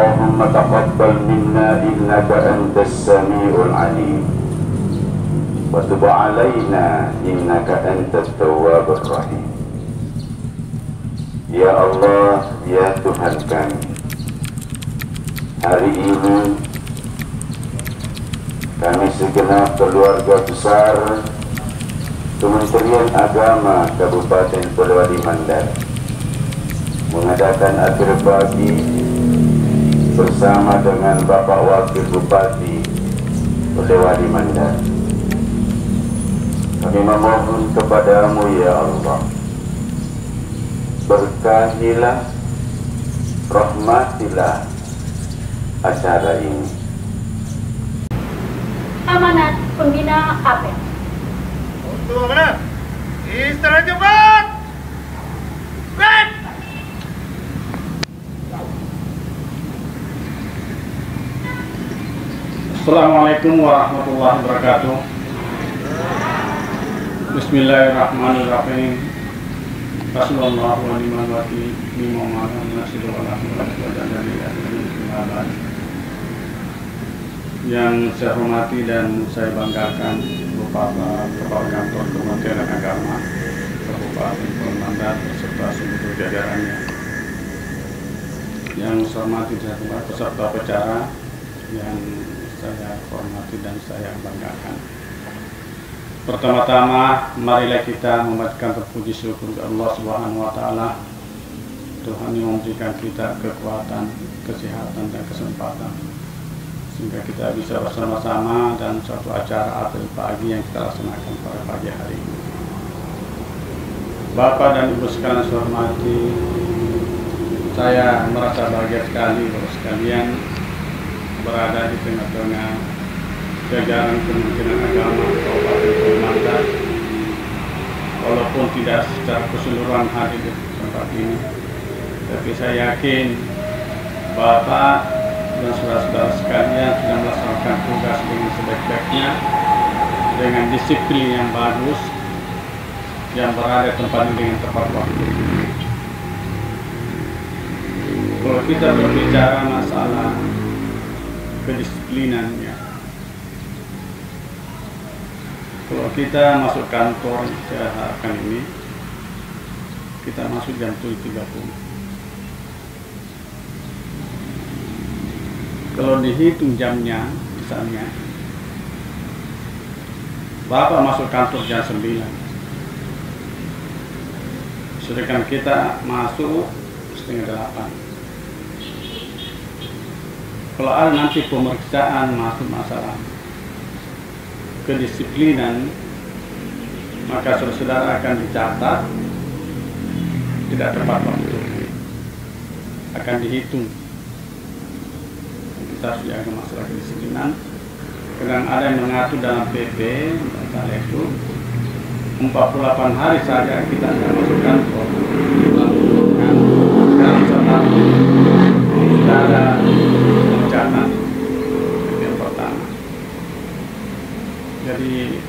اللهم تقبل منا إنك أنت السميع العليم وتب علينا إنك أنت التواب الرحيم. Ya Allah, ya Tuhan kami, hari ini kami segenap keluarga besar Kementerian Agama Kabupaten Polewali Mandar mengadakan akhir pagi bersama dengan Bapak Wakil Bupati Polewali Mandar. Kami memohon kepadamu ya Allah, berkahilah, rahmatilah acara ini. Amanat Pembina APEN. Untuk amanat, istirahat cepat. Baik. Assalamualaikum warahmatullahi wabarakatuh. Bismillahirrahmanirrahim. Rasulullah wa liman wakil liman nasiru wa yang saya hormati dan saya banggakan Bapak Kepala Kantor Kementerian Agama Kabupaten Polewali Mandar beserta seluruh jajarannya. Yang saya hormati dan peserta acara yang saya hormati dan saya banggakan. Pertama-tama, marilah kita memanjatkan puji syukur kepada Allah Subhanahu wa Ta'ala, Tuhan yang memberikan kita kekuatan, kesehatan, dan kesempatan sehingga kita bisa bersama-sama dan suatu acara apel pagi yang kita laksanakan pada pagi hari ini. Bapak dan Ibu sekalian saya hormati, saya merasa bahagia sekali bahwa sekalian berada di tengah-tengah jajaran Kementerian Agama Kabupaten Polewali Mandar, walaupun tidak secara keseluruhan hadir di tempat ini, tapi saya yakin Bapak dan saudara-saudara sekalian sudah melaksanakan tugas dengan sebaik-baiknya, dengan disiplin yang bagus, yang berada di tempat ini dengan tepat waktu. Kalau kita berbicara masalah kedisiplinannya, kalau kita masuk kantor, saya harapkan ini kita masuk jam 7.30. Kalau dihitung jamnya, misalnya Bapak masuk kantor jam 9, sedangkan kita masuk setengah 8. Kalau ada nanti pemeriksaan masuk masalah kedisiplinan, maka saudara-saudara akan dicatat tidak tepat waktu, akan dihitung. Kita harus jaga masalah kedisiplinan. Kadang ada yang mengatur dalam PP masalah itu 48 hari saja kita akan masuk kantor. Sekarang sudah ada pemecatan yang pertama. Jadi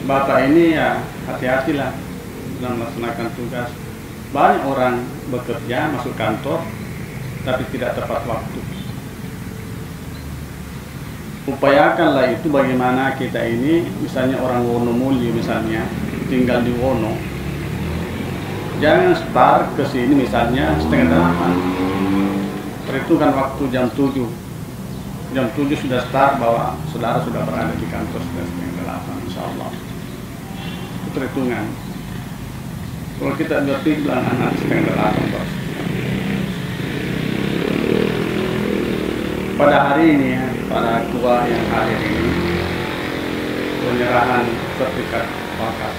Bapak ini ya hati-hatilah dalam melaksanakan tugas. Banyak orang bekerja masuk kantor tapi tidak tepat waktu. Upayakanlah itu bagaimana kita ini, misalnya orang Wonomulyo misalnya tinggal di Wono, jangan start ke sini misalnya setengah 8. Perhitungkan waktu jam 7. Jam 7 sudah start bahwa saudara sudah berada di kantor sudah setengah 8, insya Allah. Itu perhitungan. Kalau kita ngerti bilang anak setengah 8 bos. Pada hari ini ya, para tua yang hadir ini, penyerahan sertifikat wakaf.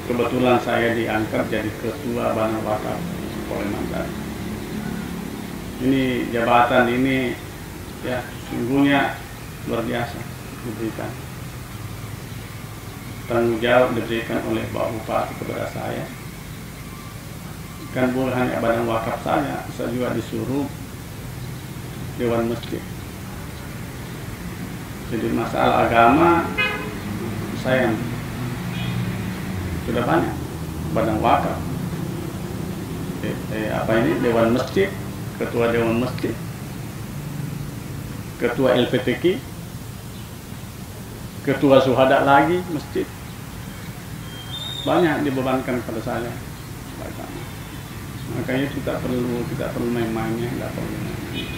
Kebetulan saya diangkat jadi ketua Badan Wakaf Polewali Mandar. Ini jabatan ini ya sungguhnya luar biasa diberikan. Tanggung jawab diberikan oleh Bapak Bupati kepada saya. Kan bukan hanya badan wakaf saya juga disuruh Dewan Masjid. Jadi masalah agama saya sudah banyak badan wakaf. Dewan Masjid, ketua Dewan Masjid, ketua LPTQ, ketua Suhada lagi masjid. Banyak dibebankan pada saya. Makanya kita perlu main-mainnya, nggak perlu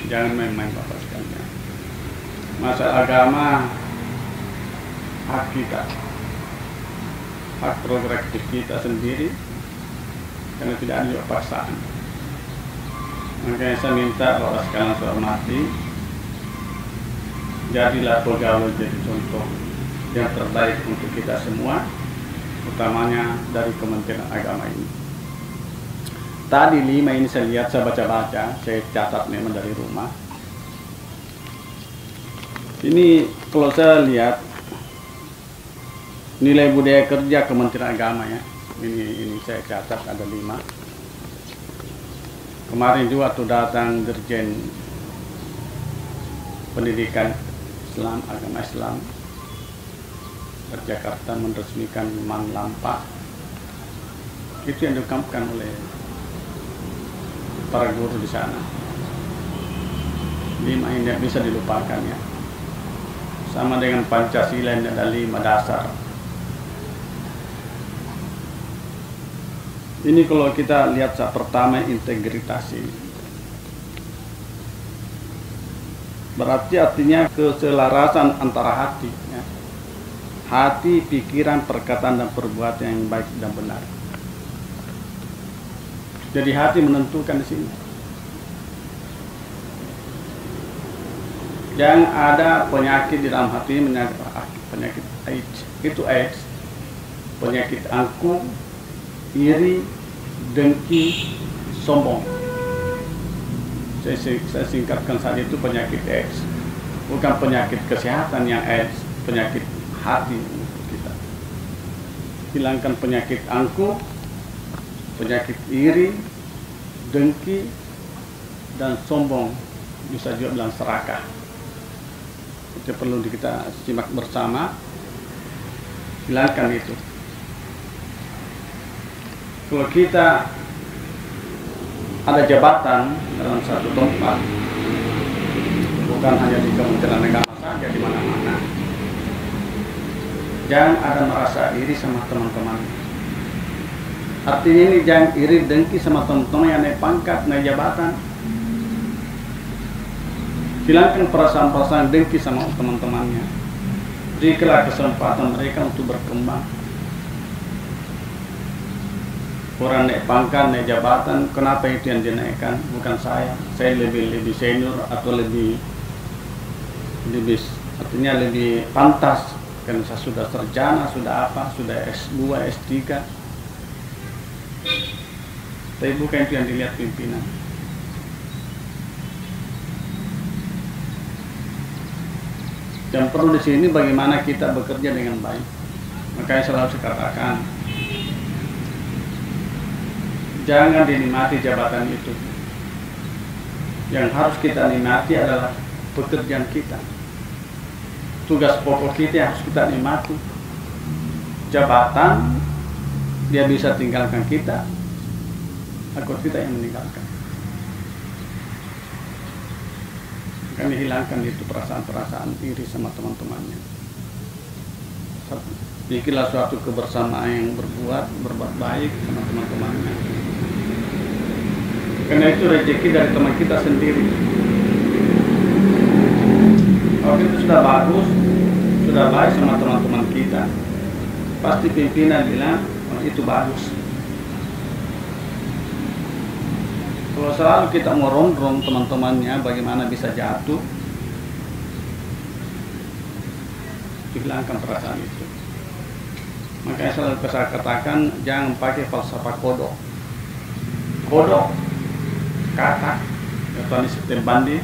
jangan main-main Bapak sekalian. Masalah agama hak kita, hak prerogatif kita sendiri, karena tidak ada juga paksaan. Makanya saya minta Bapak sekalian saya hormati, jadilah pegawai jadi contoh yang terbaik untuk kita semua, utamanya dari Kementerian Agama ini. Tadi 5 ini saya lihat, saya baca-baca, saya catat memang dari rumah. Ini kalau saya lihat nilai budaya kerja Kementerian Agama ya, ini saya catat ada 5. Kemarin juga tuh datang Dirjen Pendidikan Islam, Agama Islam ke Jakarta meresmikan Man Lampa. Itu yang diungkapkan oleh para guru di sana. 5 ini tidak bisa dilupakan ya. Sama dengan Pancasila yang ada 5 dasar. Ini kalau kita lihat saat pertama integritas ini. Berarti artinya keselarasan antara hati ya. Hati, pikiran, perkataan dan perbuatan yang baik dan benar. Jadi hati menentukan di sini. Yang ada penyakit di dalam hati, penyakit AIDS, itu AIDS, penyakit angkuh, iri, dengki, sombong. Saya singkatkan saja itu penyakit AIDS, bukan penyakit kesehatan yang AIDS, penyakit hati untuk kita. Hilangkan penyakit angkuh, penyakit iri, dengki, dan sombong, bisa juga bilang serakah. Itu perlu kita simak bersama, hilangkan itu. Kalau kita ada jabatan dalam satu tempat, bukan hanya di Kementerian Agama saja, di mana-mana, jangan ada merasa iri sama teman-teman. Artinya ini jangan iri dengki sama teman-teman yang naik pangkat, naik jabatan. Hilangkan perasaan-perasaan dengki sama teman-temannya. Berikanlah kesempatan mereka untuk berkembang. Orang naik pangkat, naik jabatan, kenapa itu yang dinaikkan? Bukan saya. Saya lebih senior atau lebih artinya lebih pantas. Karena saya sudah sarjana, sudah apa, sudah S2, S3. Tapi bukan itu yang dilihat pimpinan. Yang perlu di sini bagaimana kita bekerja dengan baik. Makanya selalu saya katakan, jangan dinikmati jabatan itu. Yang harus kita nikmati adalah pekerjaan kita. Tugas pokok kita harus kita nikmati. Jabatan dia bisa tinggalkan kita, atau kita yang meninggalkan. Kami hilangkan itu perasaan-perasaan iri sama teman-temannya. Bikinlah suatu kebersamaan yang berbuat baik sama teman-temannya. Karena itu rezeki dari teman kita sendiri. Kalau itu sudah bagus, sudah baik sama teman-teman kita, pasti pimpinan bilang, oh, itu bagus. Kalau selalu kita mau rongrong teman-temannya, bagaimana bisa jatuh? Hilangkan perasaan itu. Makanya selalu saya katakan, jangan pakai falsafah kodok. Kodok, kata, Tani Septembandi,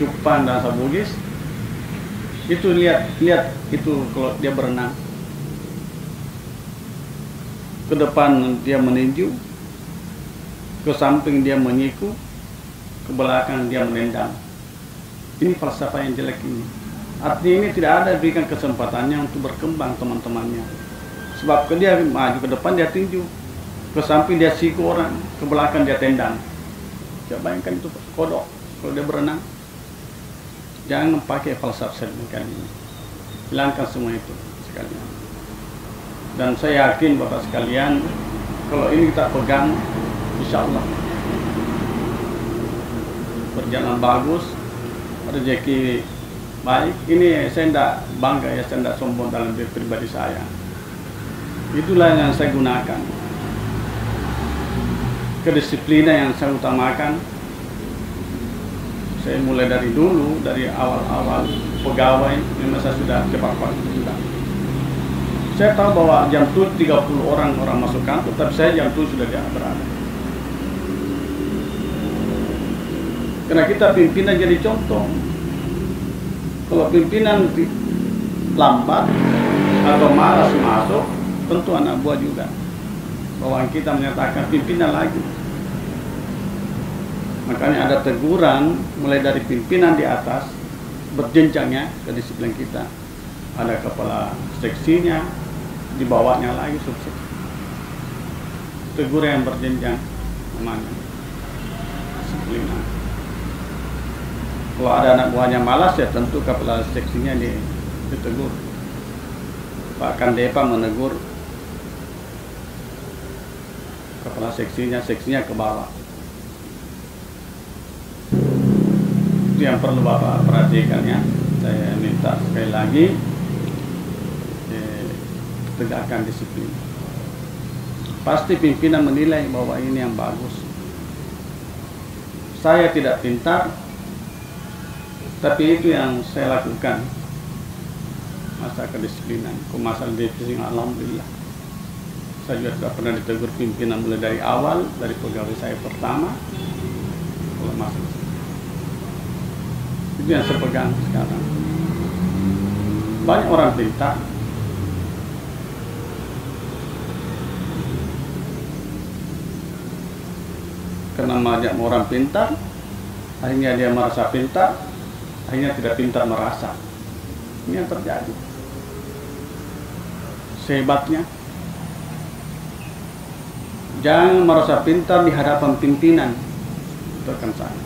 Cupang dan Sabugis, itu lihat itu kalau dia berenang, ke depan dia meninju, ke samping dia menyiku, ke belakang dia menendang. Ini falsafah yang jelek ini. Artinya ini tidak ada berikan kesempatannya untuk berkembang teman-temannya. Sebab dia maju ke depan dia tinju, ke samping dia siku orang, ke belakang dia tendang. Coba bayangkan itu kodok kalau dia berenang. Jangan pakai falsafah kali ini. Hilangkan semua itu sekalian. Dan saya yakin Bapak sekalian, kalau ini kita pegang, insya Allah berjalan bagus, rezeki baik. Ini saya tidak bangga ya, saya tidak sombong dalam diri pribadi saya. Itulah yang saya gunakan. Kedisiplinan yang saya utamakan. Saya mulai dari dulu, dari awal-awal pegawai, memang saya sudah cepat waktu juga. Saya tahu bahwa jam 7.30 orang masuk kantor, tapi saya jam 7 sudah berada. Karena kita pimpinan jadi contoh. Kalau pimpinan lambat atau malas masuk, tentu anak buah juga. Bahwa kita menyatakan pimpinan lagi. Makanya ada teguran mulai dari pimpinan di atas, berjenjangnya kedisiplinan kita. Ada kepala seksinya, di bawahnya lagi subsek. Teguran yang berjenjang namanya disiplinan. Kalau ada anak buahnya malas ya tentu kepala seksinya ditegur. Pak Kandepa menegur kepala seksinya ke bawah. Itu yang perlu Bapak perhatikan ya. Saya minta sekali lagi tegakkan disiplin. Pasti pimpinan menilai bahwa ini yang bagus. Saya tidak pintar, tapi itu yang saya lakukan. Masa kedisiplinan, masalah disiplin, alhamdulillah. Saya juga sudah pernah ditegur pimpinan mulai dari awal, dari pegawai saya pertama. Kalau masuk, itu yang saya pegang sekarang. Banyak orang pintar, karena banyak orang pintar, akhirnya dia merasa pintar, akhirnya tidak pintar merasa. Ini yang terjadi. Sehebatnya, jangan merasa pintar di hadapan pimpinan. Itu akan salah.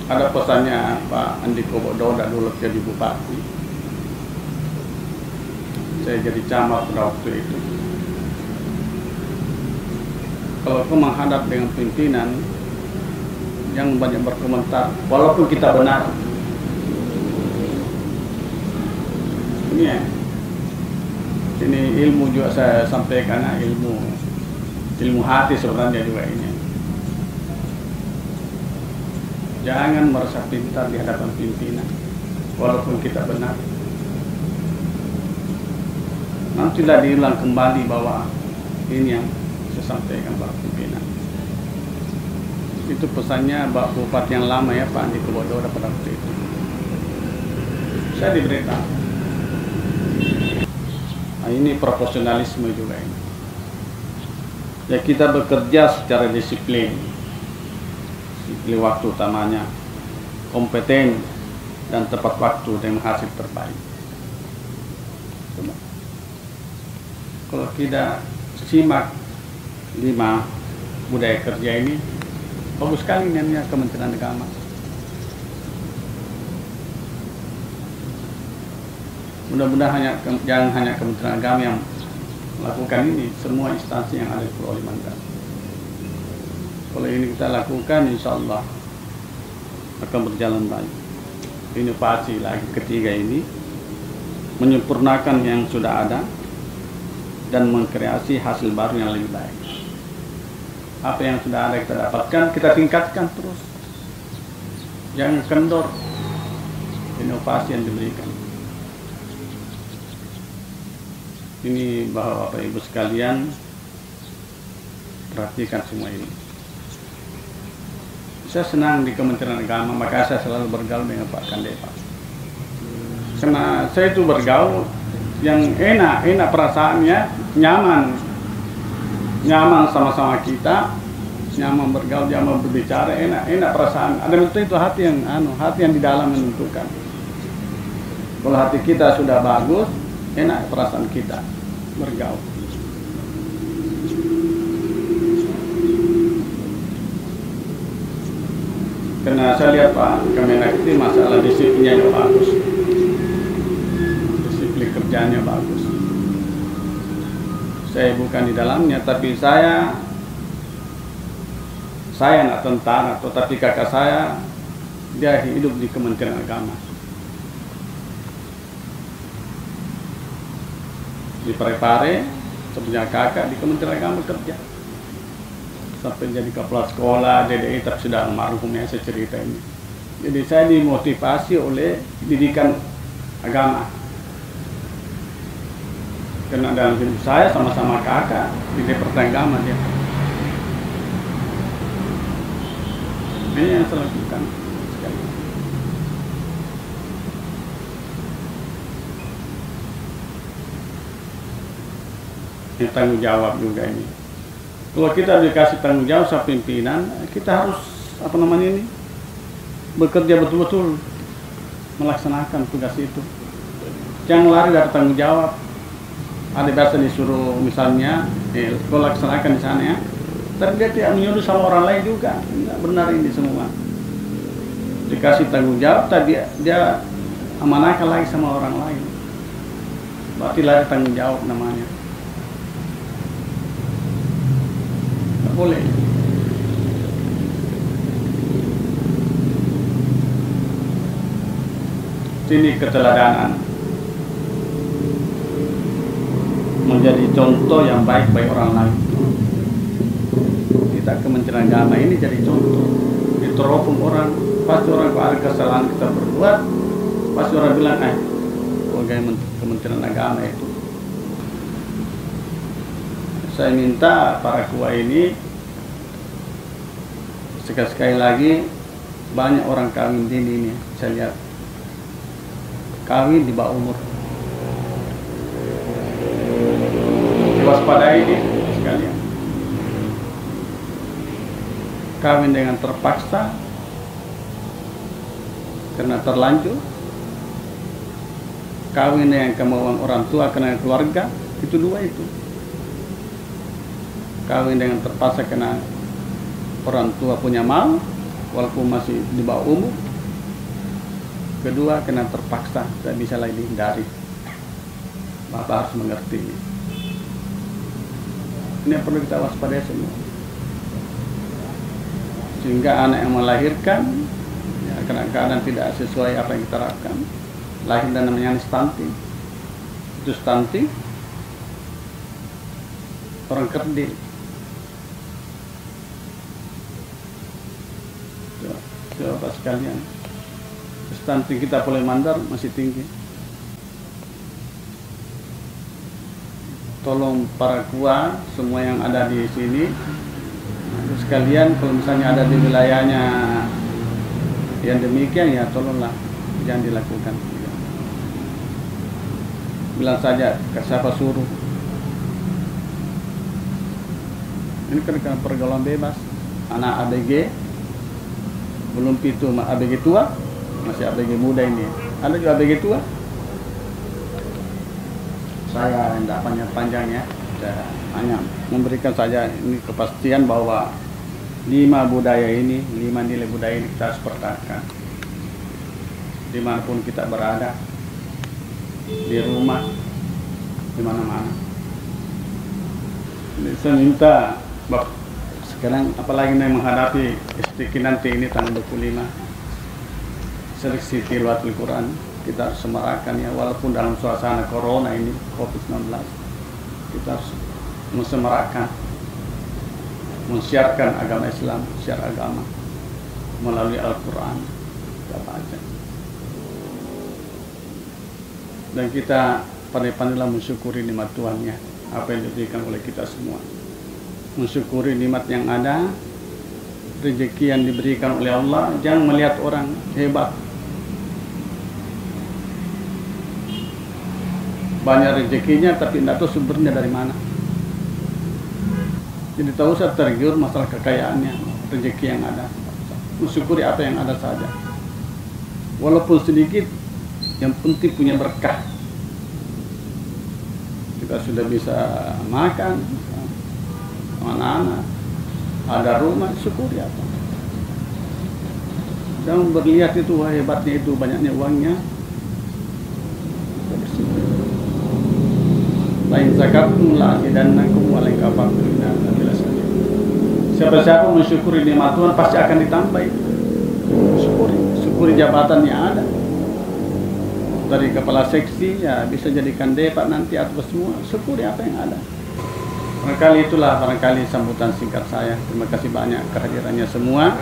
Ada pesannya Pak Andi Kobododa dulu jadi bupati. Saya jadi camat pada waktu itu. Kalau kau menghadap dengan pimpinan, jangan banyak berkomentar, walaupun kita benar. Ini ya. Ini ilmu juga saya sampaikan, ilmu hati sebenarnya juga ini. Jangan merasa pintar di hadapan pimpinan, walaupun kita benar. Nantilah diulang kembali bahwa ini yang saya sampaikan Pak pimpinan. Itu pesannya Pak Bupati yang lama ya, Pak Andi Kobododa pada waktu itu. Saya diberitahu. Nah, ini profesionalisme juga ini. Ya kita bekerja secara disiplin waktu utamanya, kompeten dan tepat waktu dengan hasil terbaik. Coba. Kalau kita simak 5 budaya kerja ini, bagus sekali namanya Kementerian Agama. Mudah-mudahan jangan hanya Kementerian Agama yang melakukan ini, semua instansi yang ada di Pulau Kalimantan. Kalau ini kita lakukan, insya Allah akan berjalan baik. Inovasi lagi ketiga ini, menyempurnakan yang sudah ada dan mengkreasi hasil baru yang lebih baik. Apa yang sudah ada kita dapatkan, kita tingkatkan terus. Jangan kendor inovasi yang diberikan. Ini bahwa Bapak Ibu sekalian perhatikan semua ini. Saya senang di Kementerian Agama, maka saya selalu bergaul dengan Pak Kandepa. Karena saya itu bergaul yang enak perasaannya, nyaman sama-sama kita, nyaman bergaul, nyaman berbicara, enak perasaan. Ada itu hati yang di dalam menentukan. Kalau hati kita sudah bagus, enak perasaan kita bergaul. Karena saya lihat Pak Kemenak itu masalah disiplinnya juga bagus, disiplin kerjanya bagus. Saya bukan di dalamnya, tapi saya anak tentara, tetapi kakak saya dia hidup di Kementerian Agama. Di Parepare, sepunya kakak di Kementerian Agama kerja. Sampai jadi kepala sekolah DDI, tapi sudah almarhum ya saya cerita ini. Jadi saya dimotivasi oleh didikan agama. Karena dalam hidup saya sama-sama kakak di Departemen Agama dia. Ini yang saya lakukan sekali. Ini tanggung jawab juga ini. Kalau kita dikasih tanggung jawab sama pimpinan, kita harus bekerja betul-betul melaksanakan tugas itu. Jangan lari dari tanggung jawab. Ada biasa disuruh misalnya, kau laksanakan di sana ya, tapi dia tidak menyuruh sama orang lain juga. Enggak benar ini semua. Dikasih tanggung jawab, tapi dia amanahkan lagi sama orang lain. Berarti lari tanggung jawab namanya. Boleh. Sini keteladanan menjadi contoh yang baik bagi orang lain. Kita Kementerian Agama ini jadi contoh. Diteropong orang, pasti orang kalau ada kesalahan kita berbuat, pasti orang bilang, sebagai Kementerian Agama itu. Saya minta para ketua ini sekali lagi, banyak orang kawin dini ini, saya lihat kawin di bawah umur. Waspadai ini sekalian. Kawin dengan terpaksa karena terlanjur, kawin dengan kemauan orang tua karena keluarga, itu dua itu. Kawin dengan terpaksa karena orang tua punya mau, walaupun masih di bawah umur. Kedua, kena terpaksa, tidak bisa lagi dihindari. Bapak harus mengerti ini. Ini yang perlu kita waspadai semua. Sehingga anak yang melahirkan, ya, karena keadaan tidak sesuai apa yang kita harapkan, lahir dan namanya stunting. Itu stunting, orang kerdil. Bapak sekalian, stunting kita boleh mandar masih tinggi. Tolong para ketua semua yang ada di sini sekalian, kalau misalnya ada di wilayahnya yang demikian, ya tolonglah jangan dilakukan. Bilang saja ke siapa suruh. Ini kan pergaulan bebas. Anak ABG belum pitu ABG tua, masih ABG muda ini. Ada juga ABG tua. Saya tidak panjang ya, saya hanya memberikan saja ini kepastian bahwa 5 budaya ini, 5 nilai budaya ini kita harus pertahankan dimanapun kita berada, di rumah, di mana-mana. Saya minta sekarang apalagi menghadapi STQ nanti ini tanggal 25 seleksi tilawatul Quran, kita harus semarakan ya, walaupun dalam suasana corona ini COVID-19 kita harus mensemarakan, mensiarkan agama Islam secara agama melalui Al-Quran kita baca, dan kita pandai-pandailah mensyukuri nikmat Tuhan-Nya, apa yang diberikan oleh kita semua. Mensyukuri nikmat yang ada, rezeki yang diberikan oleh Allah. Jangan melihat orang hebat, banyak rezekinya, tapi tidak tahu sumbernya dari mana. Jadi tahu saya tergiur masalah kekayaannya, rezeki yang ada. Mensyukuri apa yang ada saja, walaupun sedikit, yang penting punya berkah. Kita sudah bisa makan, anak-anak, ada rumah, syukuri apa. Jangan berlihat itu, wah hebatnya itu, banyaknya uangnya. Lain zakartum la azidannakum wa lain kafartum inna azabi lasyadid. Siapa-siapa mensyukuri nikmat Tuhan pasti akan ditambah itu. Syukuri jabatan yang ada. Dari kepala seksi ya bisa jadikan depak nanti atau semua. Syukuri apa yang ada. Barangkali itulah sambutan singkat saya. Terima kasih banyak kehadirannya semua.